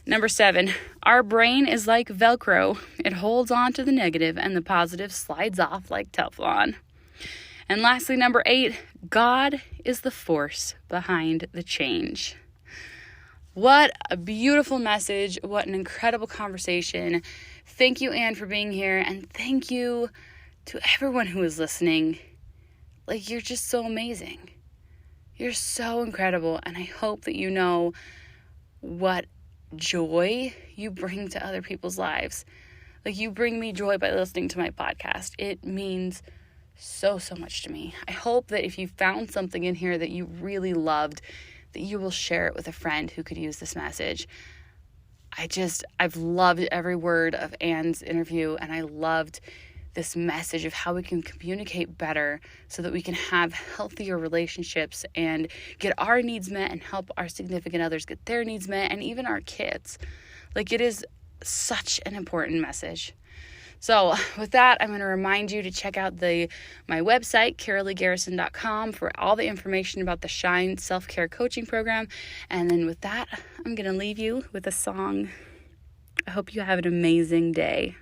Number 7, our brain is like Velcro. It holds on to the negative and the positive slides off like Teflon. And lastly, number 8, God is the force behind the change. What a beautiful message. What an incredible conversation. Thank you, Anne, for being here. And thank you to everyone who is listening. Like, you're just so amazing. You're so incredible. And I hope that you know what joy you bring to other people's lives. Like, you bring me joy by listening to my podcast. It means so much to me. I hope that if you found something in here that you really loved, that you will share it with a friend who could use this message. I've loved every word of Anne's interview, and I loved this message of how we can communicate better so that we can have healthier relationships and get our needs met and help our significant others get their needs met, and even our kids. Like, it is such an important message. So with that, I'm going to remind you to check out my website, caroleegarrison.com, for all the information about the Shine Self-Care Coaching Program. And then with that, I'm going to leave you with a song. I hope you have an amazing day.